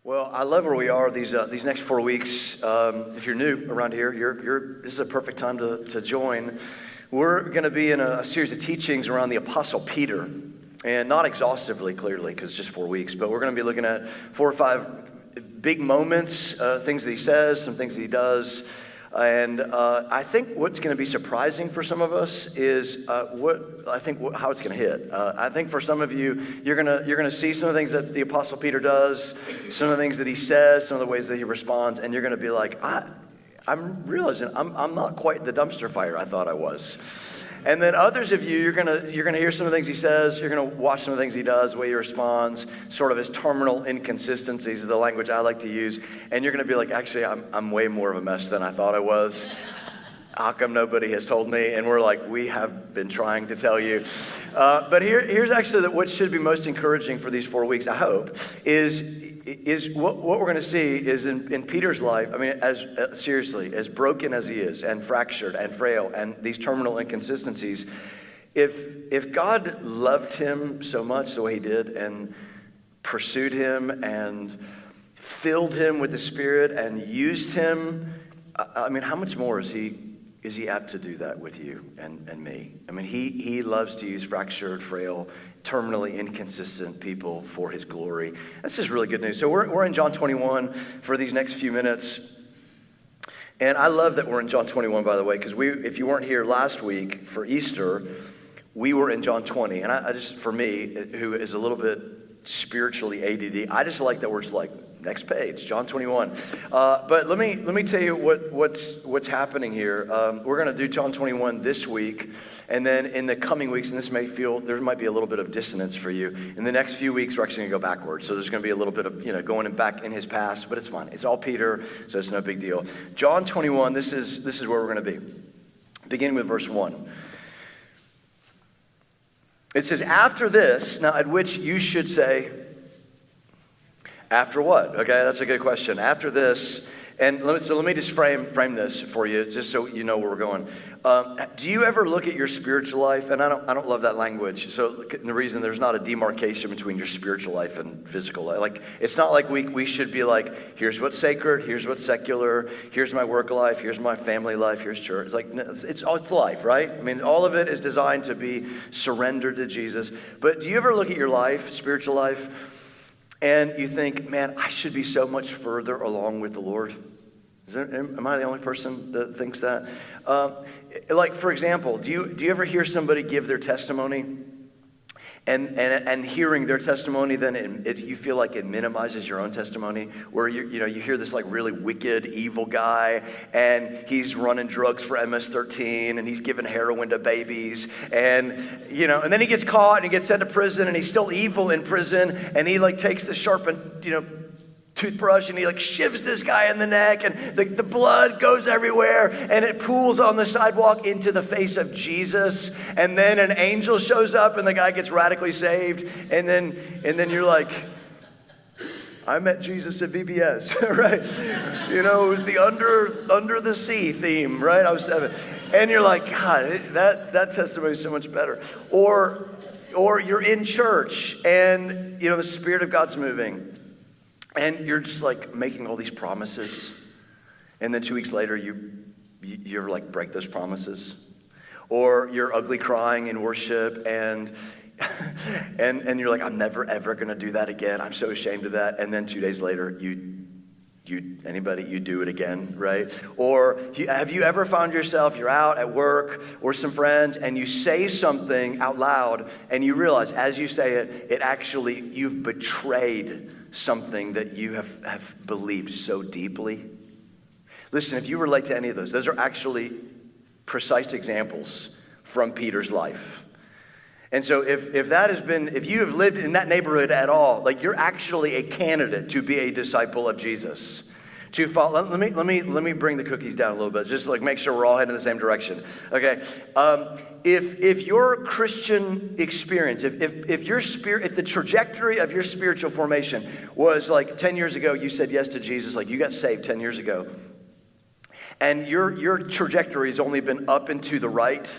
Well, I love where we are these next 4 weeks. If you're new around here, this is a perfect time to join. We're going to be in a series of teachings around the Apostle Peter, and not exhaustively, clearly, because it's just 4 weeks, but we're going to be looking at 4 or 5 big moments, things that he says, some things that he does. And I think what's going to be surprising for some of us is how it's going to hit. I think for some of you, you're going to see some of the things that the Apostle Peter does, some of the things that he says, some of the ways that he responds, and you're going to be like, I'm realizing I'm not quite the dumpster fire I thought I was. And then others of you, you're gonna hear some of the things he says, you're gonna watch some of the things he does, the way he responds, sort of his terminal inconsistencies is the language I like to use, and you're gonna be like, actually, I'm way more of a mess than I thought I was. How come nobody has told me? And we're like, we have been trying to tell you. But here's actually what should be most encouraging for these 4 weeks, I hope, is what we're going to see is in Peter's life. I mean, seriously, as broken as he is, and fractured and frail, and these terminal inconsistencies, if God loved him so much the way he did, and pursued him, and filled him with the Spirit, and used him, I mean, how much more is he apt to do that with you and me? I mean, he loves to use fractured, frail, terminally inconsistent people for his glory. That's just really good news. So we're in John 21 for these next few minutes. And I love that we're in John 21, by the way, because if you weren't here last week for Easter, we were in John 20. And I just, for me, who is a little bit spiritually ADD, I just like that we're just like, next page, John 21. But let me tell you what's happening here. We're going to do John 21 this week, and then in the coming weeks, and there might be a little bit of dissonance for you. In the next few weeks, we're actually going to go backwards. So there's going to be a little bit of going back in his past, but it's fine. It's all Peter, so it's no big deal. John 21. This is where we're going to be. Beginning with verse 1. It says, "After this, now at which you should say." After what? Okay, that's a good question. After this, and let me just frame this for you, just so you know where we're going. Do you ever look at your spiritual life? And I don't love that language. So the reason there's not a demarcation between your spiritual life and physical life. Like, it's not like we should be like, here's what's sacred, here's what's secular, here's my work life, here's my family life, here's church. It's like it's life, right? I mean, all of it is designed to be surrendered to Jesus. But do you ever look at your life, spiritual life, and you think, man, I should be so much further along with the Lord? Am I the only person that thinks that? Like, for example, do you ever hear somebody give their testimony, and hearing their testimony, then you feel like it minimizes your own testimony, where you hear this like really wicked, evil guy, and he's running drugs for MS-13, and he's giving heroin to babies, and then he gets caught and he gets sent to prison, and he's still evil in prison, and he like takes the sharpened, toothbrush, and he like shivs this guy in the neck, and the blood goes everywhere, and it pools on the sidewalk into the face of Jesus, and then an angel shows up, and the guy gets radically saved, and then you're like, I met Jesus at VBS, right? It was the under the sea theme, right? I was 7, and you're like, God, that testimony is so much better. Or you're in church, and the Spirit of God's moving, and you're just like making all these promises, and then 2 weeks later you're like break those promises, or you're ugly crying in worship, and you're like, I'm never ever gonna do that again. I'm so ashamed of that. And then 2 days later you do it again, right? Or have you ever found yourself, you're out at work or some friends, and you say something out loud, and you realize as you say it actually, you've betrayed something that you have believed so deeply? Listen, if you relate to any of those are actually precise examples from Peter's life. And so if you have lived in that neighborhood at all, like, you're actually a candidate to be a disciple of Jesus. To follow. Let me bring the cookies down a little bit, just like make sure we're all heading in the same direction. Okay. If your Christian experience, if the trajectory of your spiritual formation was like 10 years ago, you said yes to Jesus, like you got saved 10 years ago, and your trajectory has only been up and to the right,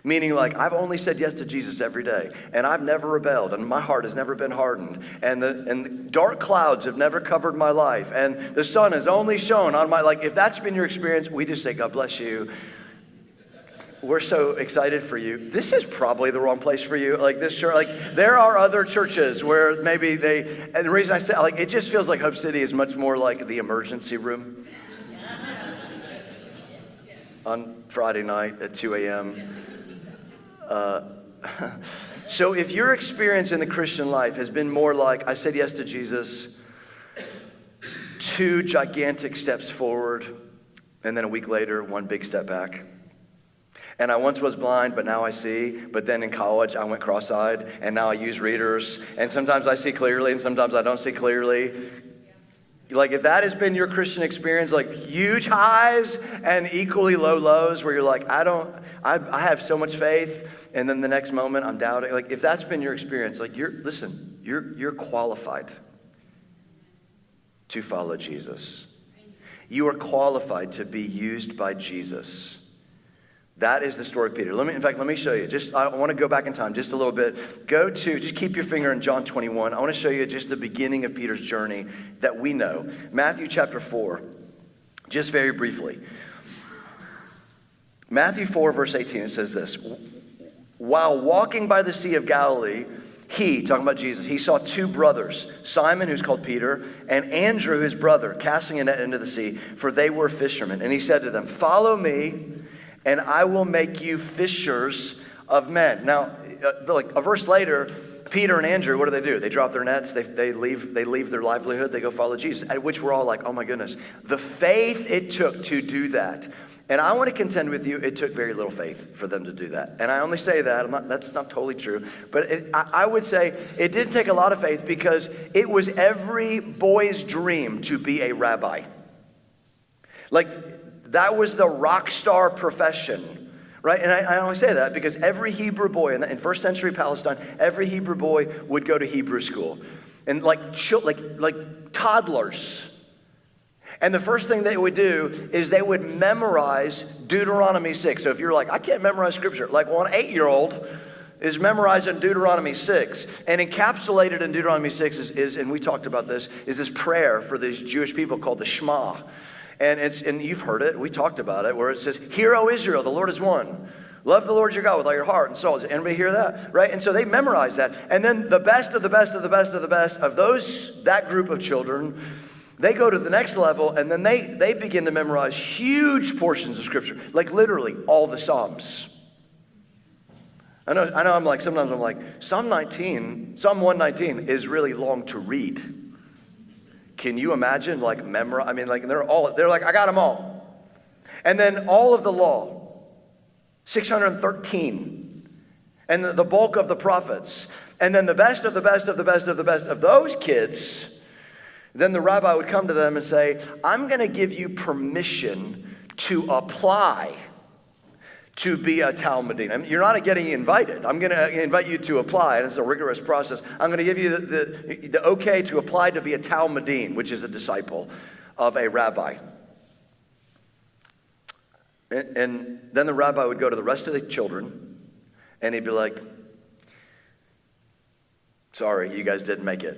Meaning like, I've only said yes to Jesus every day, and I've never rebelled, and my heart has never been hardened, and the dark clouds have never covered my life, and the sun has only shone on my, like, if that's been your experience, we just say, God bless you. We're so excited for you. This is probably the wrong place for you. Like this church, like there are other churches where maybe and the reason I say, like, it just feels like Hope City is much more like the emergency room on Friday night at 2 a.m. So if your experience in the Christian life has been more like, I said yes to Jesus, 2 gigantic steps forward, and then a week later, 1 big step back. And I once was blind, but now I see. But then in college, I went cross-eyed, and now I use readers. And sometimes I see clearly, and sometimes I don't see clearly. Like, if that has been your Christian experience, like huge highs and equally low lows, where you're like, I have so much faith, and then the next moment I'm doubting. Like, if that's been your experience, like, you're qualified to follow Jesus. You are qualified to be used by Jesus. That is the story of Peter. Let me show you. I want to go back in time just a little bit. Just keep your finger in John 21. I want to show you just the beginning of Peter's journey that we know. Matthew chapter 4, just very briefly. Matthew 4, verse 18, it says this. While walking by the Sea of Galilee, talking about Jesus, he saw 2 brothers, Simon, who's called Peter, and Andrew, his brother, casting a net into the sea, for they were fishermen. And he said to them, "Follow me, and I will make you fishers of men." Now, like a verse later, Peter and Andrew, what do? They drop their nets, they leave their livelihood, they go follow Jesus, at which we're all like, oh my goodness. The faith it took to do that. And I want to contend with you, it took very little faith for them to do that. And I only say that, that's not totally true, but I would say it did take a lot of faith because it was every boy's dream to be a rabbi. Like, that was the rock star profession, right? And I only say that because every Hebrew boy in first century Palestine, every Hebrew boy would go to Hebrew school. And like toddlers. And the first thing they would do is they would memorize Deuteronomy 6. So if you're like, I can't memorize scripture, like, well, an 8-year-old is memorizing Deuteronomy 6. And encapsulated in Deuteronomy 6 is, and we talked about this, is this prayer for these Jewish people called the Shema. And you've heard it, we talked about it, where it says, "Hear, O Israel, the Lord is one. Love the Lord your God with all your heart and soul." Anybody hear that? Right? And so they memorize that. And then the best of the best of the best of the best of that group of children, they go to the next level, and then they begin to memorize huge portions of scripture, like literally all the Psalms. I know sometimes I'm like, Psalm 119 is really long to read. Can you imagine, like, they're like, I got them all. And then all of the law, 613. And the bulk of the prophets. And then the best of the best of the best of the best of those kids, then the rabbi would come to them and say, I'm going to give you permission to apply to be a Talmudim. I mean, you're not getting invited. I'm going to invite you to apply, and it's a rigorous process. I'm going to give you the okay to apply to be a Talmudim, which is a disciple of a rabbi. And then the rabbi would go to the rest of the children, and he'd be like, sorry, you guys didn't make it.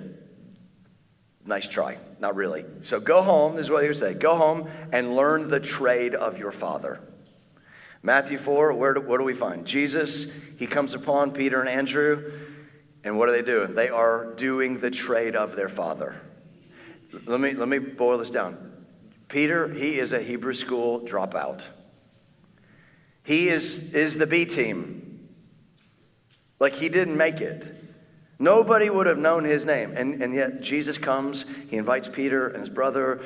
Nice try. Not really. So go home, this is what he would say, go home and learn the trade of your father. Matthew 4, what do we find? Jesus, he comes upon Peter and Andrew, and what are they doing? They are doing the trade of their father. Let me boil this down. Peter, he is a Hebrew school dropout. He is the B team. Like, he didn't make it. Nobody would have known his name. And yet Jesus comes, he invites Peter and his brother,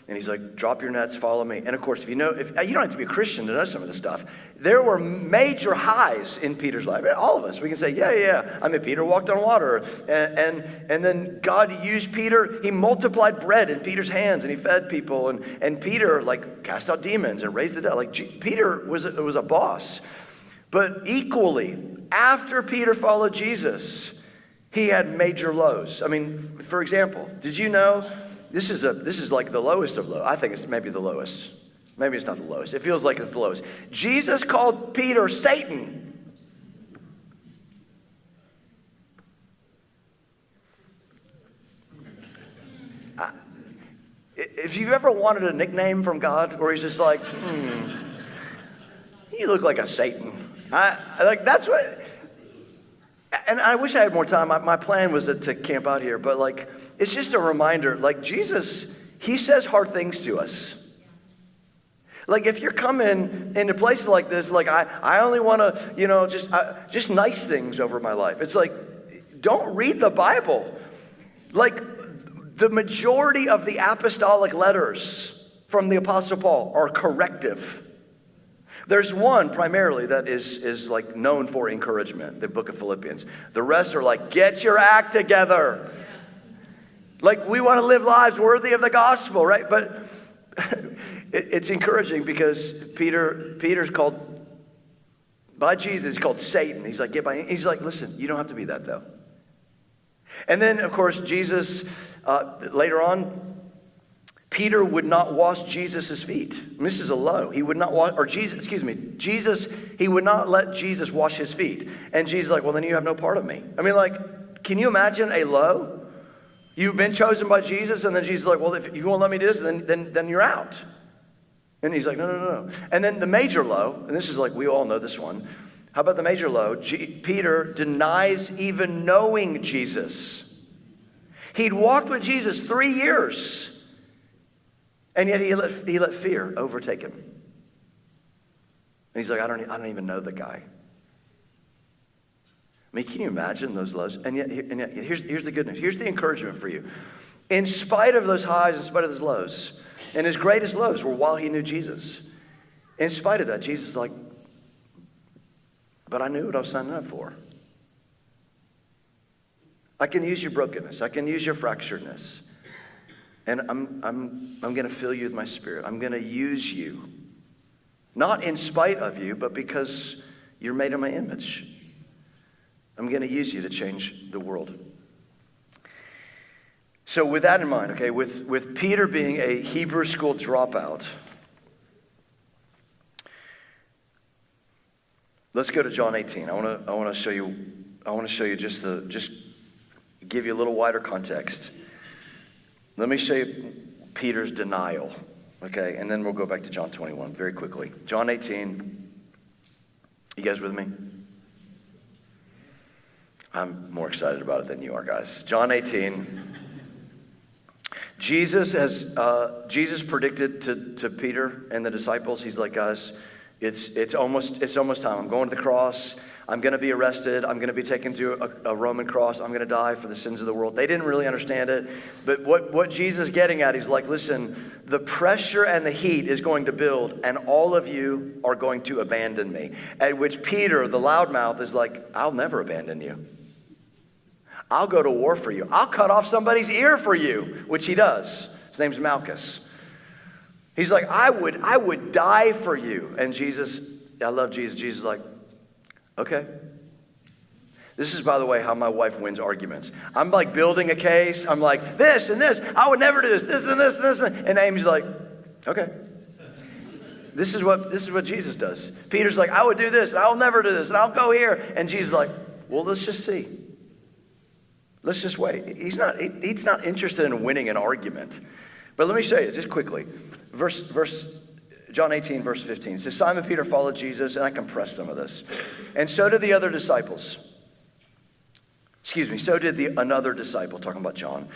and he's like, drop your nets, follow me. And of course, if you don't have to be a Christian to know some of this stuff. There were major highs in Peter's life. All of us, we can say, yeah. I mean, Peter walked on water. And then God used Peter. He multiplied bread in Peter's hands, and he fed people. And Peter, like, cast out demons and raised the dead. Like, Peter was a boss. But equally, after Peter followed Jesus, he had major lows. I mean, for example, did you know this is like the lowest of low? I think it's maybe the lowest. Maybe it's not the lowest. It feels like it's the lowest. Jesus called Peter Satan. if you've ever wanted a nickname from God where he's just like, you look like a Satan. That's what, and I wish I had more time. My plan was to camp out here, but like, it's just a reminder, like Jesus, he says hard things to us. Like if you're coming into places like this, like I only want to, just nice things over my life. It's like, don't read the Bible. Like the majority of the apostolic letters from the Apostle Paul are corrective. There's one primarily that is like known for encouragement, the book of Philippians. The rest are like, get your act together. Like we want to live lives worthy of the gospel, right? But it's encouraging because Peter's called by Jesus, he's called Satan. He's like, he's like, listen, you don't have to be that though. And then of course, Jesus, later on, Peter would not wash Jesus' feet. And this is a low. He would not wash, Jesus, he would not let Jesus wash his feet. And Jesus is like, well, then you have no part of me. I mean, like, can you imagine a low? You've been chosen by Jesus, and then Jesus is like, well, if you won't let me do this, then you're out. And he's like, no. And then the major low, and this is like, we all know this one. How about the major low? Peter denies even knowing Jesus. He'd walked with Jesus 3 years. And yet he let fear overtake him. And he's like, I don't even know the guy. I mean, can you imagine those lows? And yet here's the good news. Here's the encouragement for you. In spite of those highs, in spite of those lows, and his greatest lows were while he knew Jesus. In spite of that, Jesus is like, but I knew what I was signing up for. I can use your brokenness. I can use your fracturedness. And I'm going to fill you with my spirit. I'm going to use you. Not in spite of you, but because you're made in my image. I'm going to use you to change the world. So with that in mind, okay, with Peter being a Hebrew school dropout, let's go to John 18. I want to show you just give you a little wider context. Let me show you Peter's denial, okay? And then we'll go back to John 21 very quickly. John 18. You guys with me? I'm more excited about it than you are, guys. John 18. Jesus predicted to Peter and the disciples, he's like, guys, it's almost time. I'm going to the cross. I'm going to be arrested. I'm going to be taken to a Roman cross. I'm going to die for the sins of the world. They didn't really understand it. But what Jesus is getting at, he's like, listen, the pressure and the heat is going to build, and all of you are going to abandon me. At which Peter, the loudmouth, is like, I'll never abandon you. I'll go to war for you. I'll cut off somebody's ear for you, which he does. His name's Malchus. He's like, I would die for you. And Jesus, I love Jesus. Jesus is like, okay. This is, by the way, how my wife wins arguments. I'm like building a case. I'm like, this and this. I would never do this. This and this and this. And Amy's like, okay. This is what Jesus does. Peter's like, I would do this. And I'll never do this. And I'll go here. And Jesus is like, well, let's just see. Let's just wait. He's not interested in winning an argument. But let me show you just quickly. John 18, verse 15. It says, Simon Peter followed Jesus, and I compressed some of this. And so did the other disciples. So did another disciple, talking about John.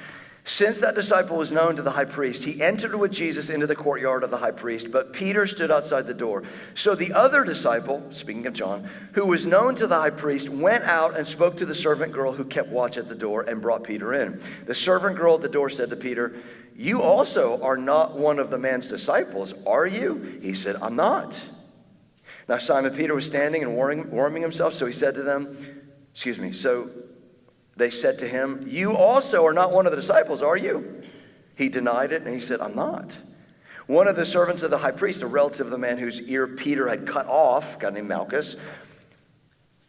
Since that disciple was known to the high priest, he entered with Jesus into the courtyard of the high priest, but Peter stood outside the door. So the other disciple, speaking of John, who was known to the high priest, went out and spoke to the servant girl who kept watch at the door and brought Peter in. The servant girl at the door said to Peter, you also are not one of the man's disciples, are you? He said, I'm not. Now Simon Peter was standing and warming himself, so he said to them, so they said to him, you also are not one of the disciples, are you? He denied it, and he said, I'm not. One of the servants of the high priest, a relative of the man whose ear Peter had cut off, a guy named Malchus,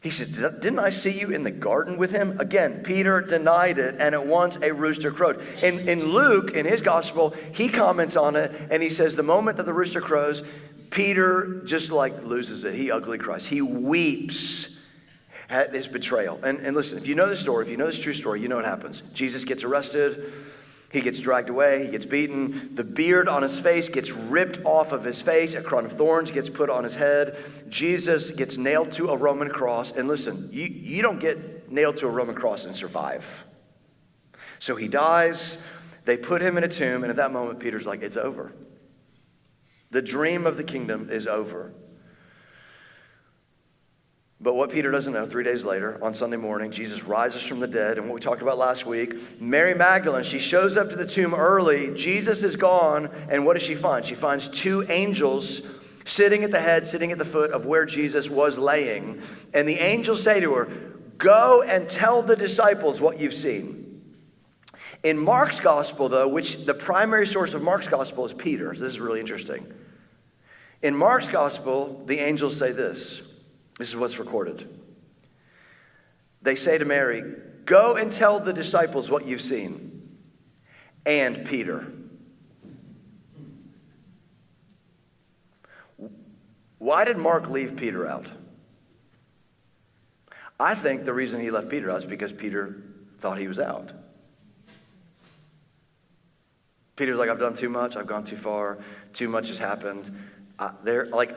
he said, didn't I see you in the garden with him? Again, Peter denied it, and at once a rooster crowed. In Luke, in his gospel, he comments on it, and he says, the moment that the rooster crows, Peter just like loses it. He ugly cries. He weeps at his betrayal. And listen, if you know the story, if you know this true story, you know what happens. Jesus gets arrested. He gets dragged away, he gets beaten. The beard on his face gets ripped off of his face. A crown of thorns gets put on his head. Jesus gets nailed to a Roman cross. And listen, you don't get nailed to a Roman cross and survive. So he dies. They put him in a tomb. And at that moment, Peter's like, it's over. The dream of the kingdom is over. But what Peter doesn't know, 3 days later, on Sunday morning, Jesus rises from the dead. And what we talked about last week, Mary Magdalene, she shows up to the tomb early. Jesus is gone. And what does she find? She finds 2 angels sitting at the head, sitting at the foot of where Jesus was laying. And the angels say to her, go and tell the disciples what you've seen. In Mark's gospel, though, which the primary source of Mark's gospel is Peter. This is really interesting. In Mark's gospel, the angels say this. This is what's recorded. They say to Mary, go and tell the disciples what you've seen. And Peter. Why did Mark leave Peter out? I think the reason he left Peter out is because Peter thought he was out. Peter's like, I've done too much. I've gone too far. Too much has happened.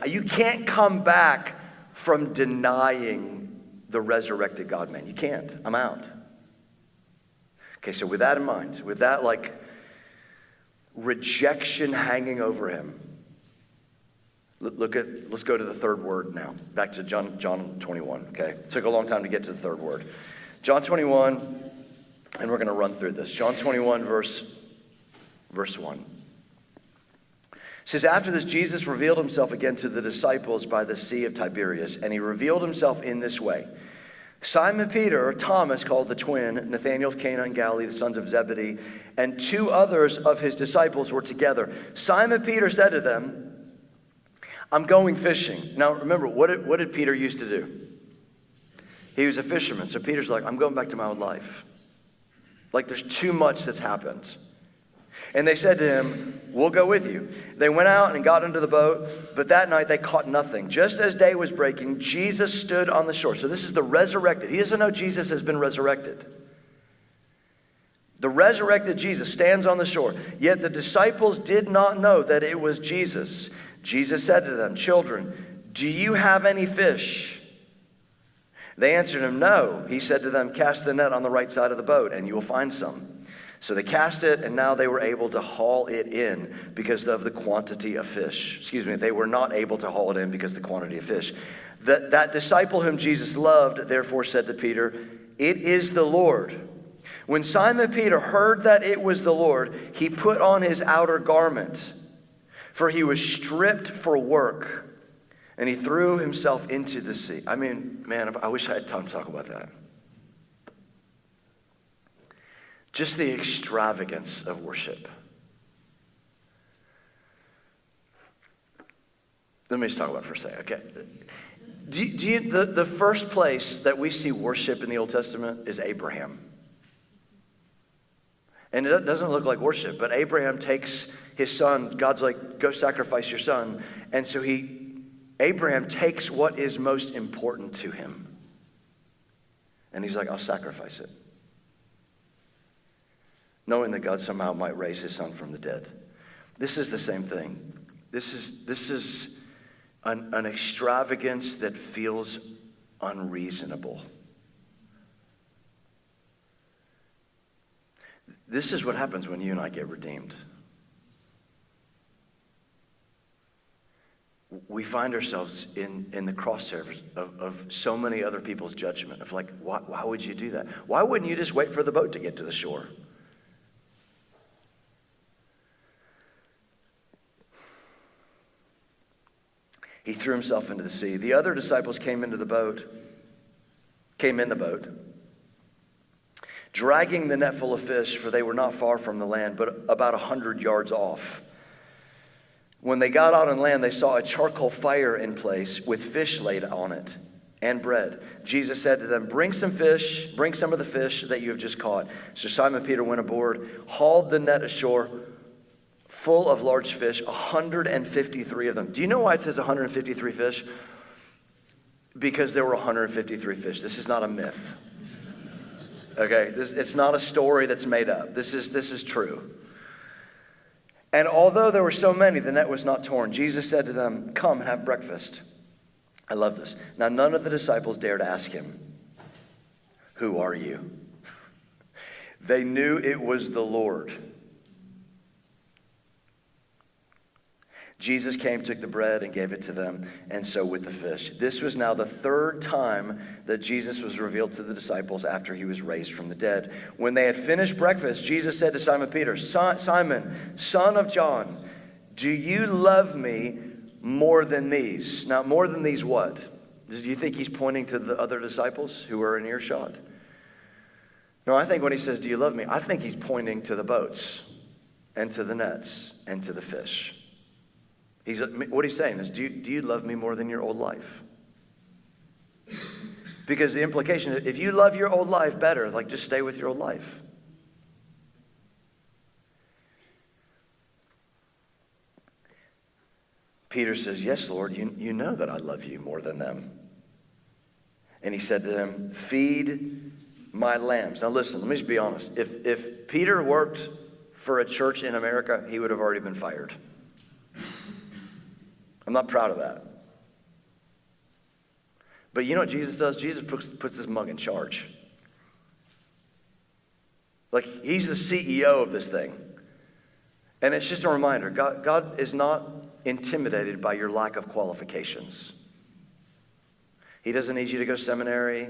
You can't come back from denying the resurrected God, man. You can't. I'm out. Okay, so with that in mind, with that rejection hanging over him, let's go to the third word now. Back to John 21, okay? It took a long time to get to the third word. John 21, and we're going to run through this. John 21, verse 1. It says, after this, Jesus revealed himself again to the disciples by the Sea of Tiberias, and he revealed himself in this way. Simon Peter, Thomas, called the twin, Nathanael of Cana in Galilee, the sons of Zebedee, and 2 others of his disciples were together. Simon Peter said to them, I'm going fishing. Now, remember, what did Peter used to do? He was a fisherman. So Peter's like, I'm going back to my old life. There's too much that's happened. And they said to him, we'll go with you. They went out and got into the boat, but that night they caught nothing. Just as day was breaking, Jesus stood on the shore. So this is the resurrected. He doesn't know Jesus has been resurrected. The resurrected Jesus stands on the shore. Yet the disciples did not know that it was Jesus. Jesus said to them, children, do you have any fish? They answered him, no. He said to them, cast the net on the right side of the boat, and you will find some. So they cast it, and now they were able to haul it in because of the quantity of fish. They were not able to haul it in because of the quantity of fish. That disciple whom Jesus loved, therefore, said to Peter, it is the Lord. When Simon Peter heard that it was the Lord, he put on his outer garment, for he was stripped for work, and he threw himself into the sea. I mean, man, I wish I had time to talk about that. Just the extravagance of worship. Let me just talk about it for a second, okay? The first place that we see worship in the Old Testament is Abraham. And it doesn't look like worship, but Abraham takes his son. God's like, go sacrifice your son. And so Abraham takes what is most important to him. And he's like, I'll sacrifice it. Knowing that God somehow might raise his son from the dead. This is the same thing. This is an extravagance that feels unreasonable. This is what happens when you and I get redeemed. We find ourselves in the crosshairs of so many other people's judgment of why would you do that? Why wouldn't you just wait for the boat to get to the shore? He threw himself into the sea. The other disciples came in the boat, dragging the net full of fish, for they were not far from the land, but about 100 yards off. When they got out on land, they saw a charcoal fire in place with fish laid on it and bread. Jesus said to them, bring some of the fish that you have just caught. So Simon Peter went aboard, hauled the net ashore, full of large fish, 153 of them. Do you know why it says 153 fish? Because there were 153 fish. This is not a myth. Okay, it's not a story that's made up. This is true. And although there were so many, the net was not torn. Jesus said to them, "Come and have breakfast." I love this. Now, none of the disciples dared ask him, "Who are you?" They knew it was the Lord. Jesus came, took the bread, and gave it to them, and so with the fish. This was now the third time that Jesus was revealed to the disciples after he was raised from the dead. When they had finished breakfast, Jesus said to Simon Peter, "Simon, son of John, do you love me more than these?" Now, more than these what? Do you think he's pointing to the other disciples who are in earshot? No, I think when he says, "Do you love me?" I think he's pointing to the boats and to the nets and to the fish. What he's saying is, do you love me more than your old life? Because the implication is, if you love your old life better, like just stay with your old life. Peter says, "Yes, Lord, you know that I love you more than them." And he said to them, "Feed my lambs." Now listen, let me just be honest. If Peter worked for a church in America, he would have already been fired. I'm not proud of that. But you know what Jesus does? Jesus puts this mug in charge. Like, he's the CEO of this thing. And it's just a reminder, God is not intimidated by your lack of qualifications. He doesn't need you to go to seminary.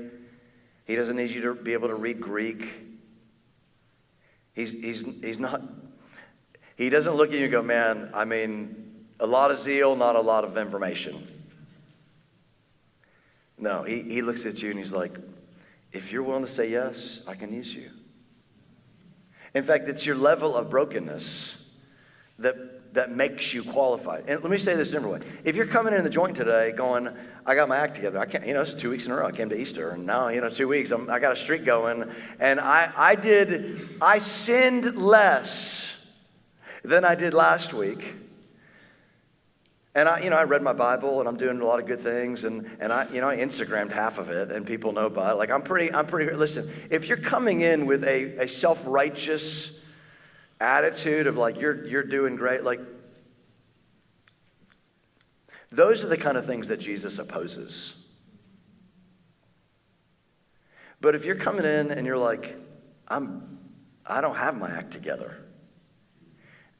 He doesn't need you to be able to read Greek. He's not, he doesn't look at you and go, "Man, I mean, a lot of zeal, not a lot of information." No, he looks at you and he's like, "If you're willing to say yes, I can use you." In fact, it's your level of brokenness that makes you qualified. And let me say this a different way. If you're coming in the joint today going, "I got my act together. I can't, it's 2 weeks in a row. I came to Easter, and now, 2 weeks, I got a streak going, and I sinned less than I did last week. And I read my Bible, and I'm doing a lot of good things, and I Instagrammed half of it, and people know about it. Like, I'm pretty. Listen, if you're coming in with a self-righteous attitude of like you're doing great, like, those are the kind of things that Jesus opposes. But if you're coming in and you're like, I don't have my act together,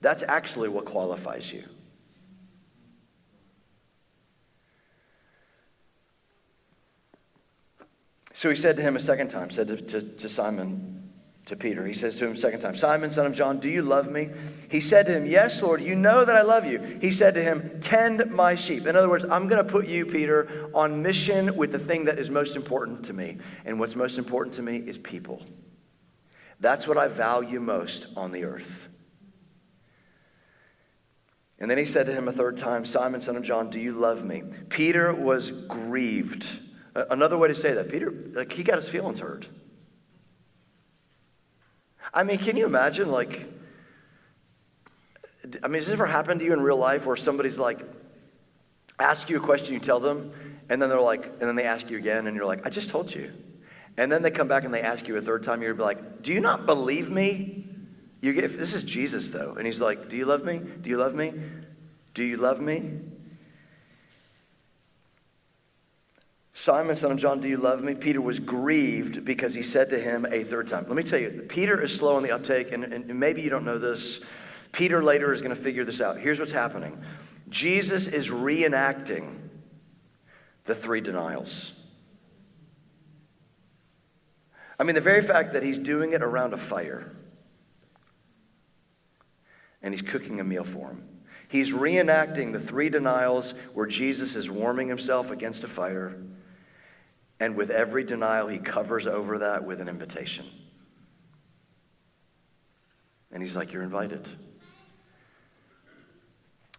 that's actually what qualifies you. So he said to him a second time, said to Simon, to Peter, he says to him a second time, "Simon, son of John, do you love me?" He said to him, "Yes, Lord, you know that I love you." He said to him, "Tend my sheep." In other words, I'm going to put you, Peter, on mission with the thing that is most important to me. And what's most important to me is people. That's what I value most on the earth. And then he said to him a third time, "Simon, son of John, do you love me?" Peter was grieved. Another way to say that, Peter, like, he got his feelings hurt. I mean, can you imagine, has this ever happened to you in real life where somebody's like, ask you a question, you tell them, and then and then they ask you again, and you're like, "I just told you." And then they come back and they ask you a third time, you're like, "Do you not believe me?" This is Jesus, though. And he's like, "Do you love me? Do you love me? Do you love me?" "Simon, son of John, do you love me?" Peter was grieved because he said to him a third time. Let me tell you, Peter is slow on the uptake, and maybe you don't know this. Peter later is going to figure this out. Here's what's happening. Jesus is reenacting the 3 denials. I mean, the very fact that he's doing it around a fire, and he's cooking a meal for him. He's reenacting the 3 denials where Jesus is warming himself against a fire. And with every denial, he covers over that with an invitation. And he's like, "You're invited."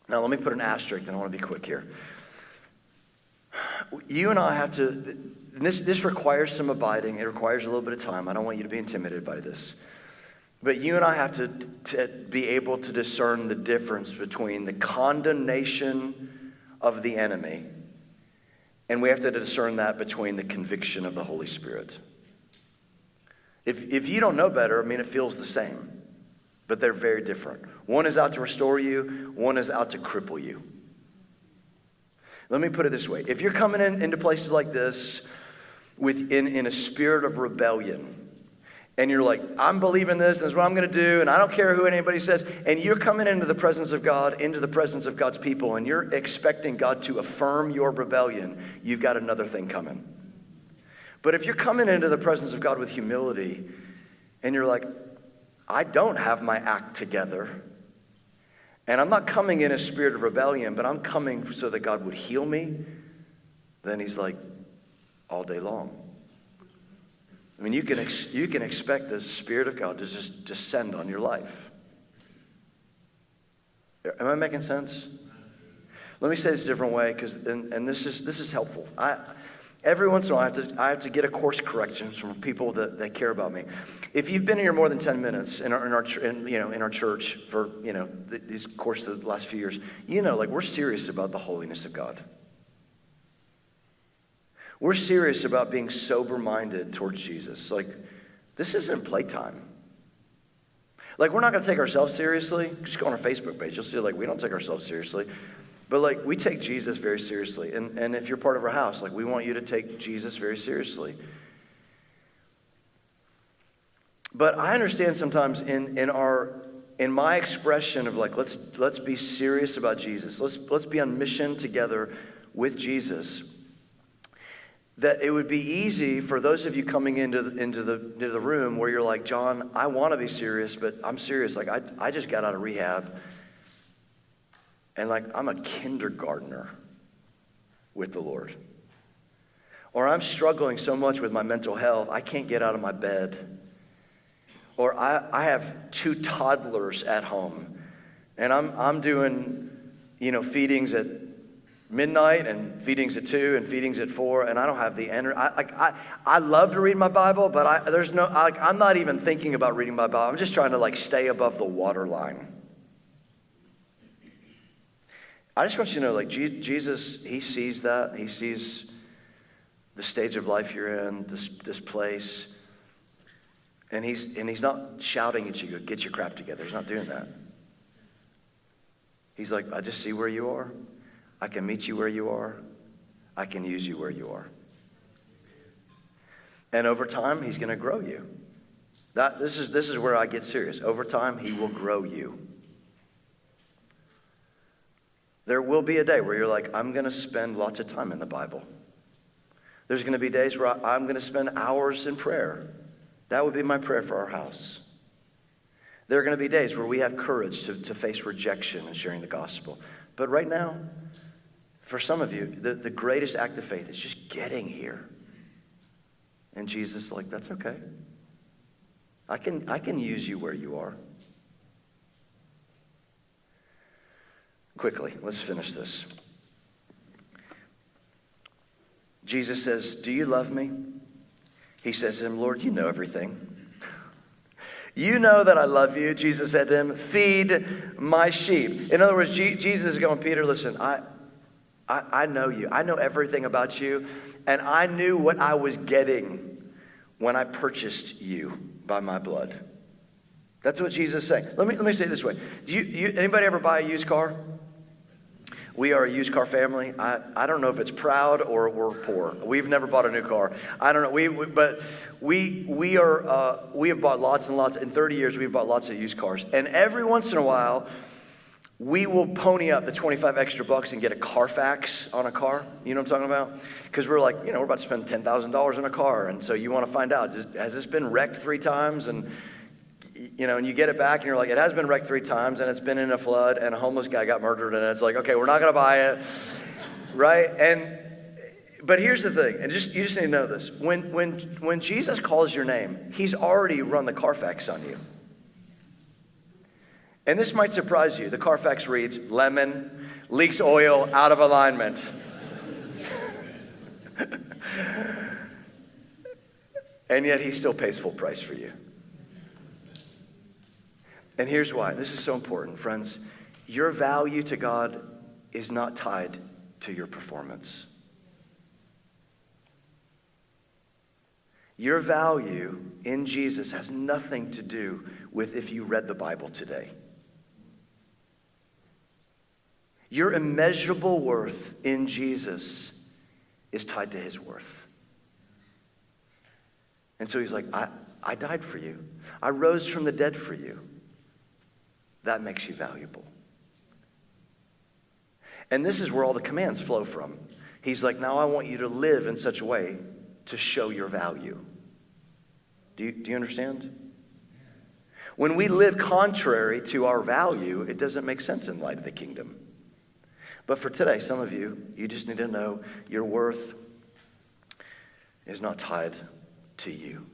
Now, let me put an asterisk, and I want to be quick here. You and I have to, this requires some abiding. It requires a little bit of time. I don't want you to be intimidated by this. But you and I have to be able to discern the difference between the condemnation of the enemy, and we have to discern that between the conviction of the Holy Spirit. If you don't know better, I mean, it feels the same, but they're very different. One is out to restore you. One is out to cripple you. Let me put it this way. If you're coming into places like this in a spirit of rebellion, and you're like, I'm believing this is what I'm going to do, and I don't care who anybody says, and you're coming into the presence of God, into the presence of God's people, and you're expecting God to affirm your rebellion, you've got another thing coming. But if you're coming into the presence of God with humility, and you're like, I don't have my act together, and I'm not coming in a spirit of rebellion, but I'm coming so that God would heal me, then he's like, all day long. I mean, you can expect the Spirit of God to just descend on your life. Am I making sense? Let me say this a different way, because and this is helpful. Every once in a while, I have to get a course correction from people that care about me. If you've been here more than 10 minutes in our church for these courses of the last few years, like we're serious about the holiness of God. We're serious about being sober-minded towards Jesus. Like, this isn't playtime. Like, we're not going to take ourselves seriously. Just go on our Facebook page. You'll see, like, we don't take ourselves seriously. But, like, we take Jesus very seriously. And if you're part of our house, like, we want you to take Jesus very seriously. But I understand sometimes in my expression of, like, let's be serious about Jesus. Let's be on mission together with Jesus. That it would be easy for those of you coming into the room where you're like, John, I want to be serious, but I'm serious. Like, I just got out of rehab, and like I'm a kindergartner with the Lord. Or I'm struggling so much with my mental health, I can't get out of my bed. Or I have 2 toddlers at home, and I'm doing, feedings at midnight and feedings at 2 and feedings at 4, and I don't have the energy. I love to read my Bible, but I'm not even thinking about reading my Bible. I'm just trying to like stay above the waterline. I just want you to know, like Jesus, he sees that. He sees the stage of life you're in, this place, and he's not shouting at you, get your crap together. He's not doing that. He's like, I just see where you are. I can meet you where you are. I can use you where you are. And over time, he's going to grow you. This is where I get serious. Over time, he will grow you. There will be a day where you're like, I'm going to spend lots of time in the Bible. There's going to be days where I'm going to spend hours in prayer. That would be my prayer for our house. There are going to be days where we have courage to face rejection and sharing the gospel. But right now, for some of you, the greatest act of faith is just getting here. And Jesus is like, that's okay. I can use you where you are. Quickly, let's finish this. Jesus says, do you love me? He says to him, Lord, you know everything. You know that I love you. Jesus said to him, feed my sheep. In other words, Jesus is going, Peter, listen, I know you. I know everything about you. And I knew what I was getting when I purchased you by my blood. That's what Jesus is saying. Let me say it this way. Anybody ever buy a used car? We are a used car family. I don't know if it's proud or we're poor. We've never bought a new car. I don't know. But we have bought lots and lots. In 30 years, we've bought lots of used cars. And every once in a while, we will pony up the 25 extra bucks and get a Carfax on a car. You know what I'm talking about? Because we're like, we're about to spend $10,000 on a car. And so you want to find out, has this been wrecked 3 times? And, and you get it back and you're like, it has been wrecked 3 times and it's been in a flood and a homeless guy got murdered. And it's like, okay, we're not going to buy it. Right? But here's the thing. And you just need to know this. When Jesus calls your name, he's already run the Carfax on you. And this might surprise you. The Carfax reads, lemon, leaks oil, out of alignment. And yet he still pays full price for you. And here's why. This is so important, friends. Your value to God is not tied to your performance. Your value in Jesus has nothing to do with if you read the Bible today. Your immeasurable worth in Jesus is tied to his worth. And so he's like, I died for you. I rose from the dead for you. That makes you valuable. And this is where all the commands flow from. He's like, now I want you to live in such a way to show your value. Do you understand? When we live contrary to our value, it doesn't make sense in light of the kingdom. But for today, some of you, you just need to know your worth is not tied to you.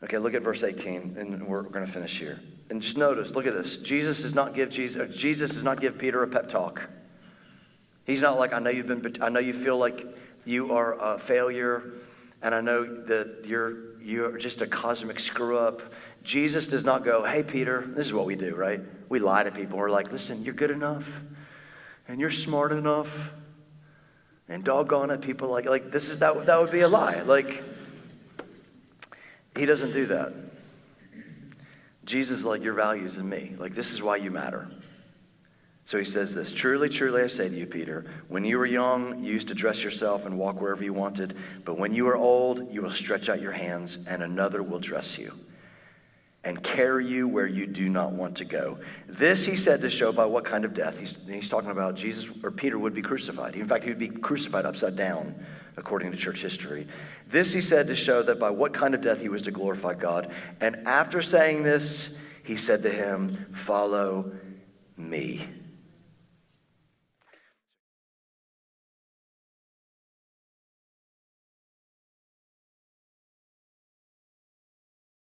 Okay, look at verse 18, and we're going to finish here. And just notice, look at this. Jesus does not give Peter a pep talk. He's not like, I know you feel like you are a failure, and I know that you're just a cosmic screw up. Jesus does not go, hey, Peter, this is what we do, right? We lie to people. We're like, listen, you're good enough, and you're smart enough, and doggone it, people like that would be a lie. Like, he doesn't do that. Jesus is like, your value is in me. Like, this is why you matter. So he says this, truly, truly, I say to you, Peter, when you were young, you used to dress yourself and walk wherever you wanted. But when you are old, you will stretch out your hands and another will dress you and carry you where you do not want to go. This he said to show by what kind of death. He's talking about Jesus, or Peter would be crucified. In fact, he would be crucified upside down, according to church history. This he said to show that by what kind of death he was to glorify God. And after saying this, he said to him, follow me.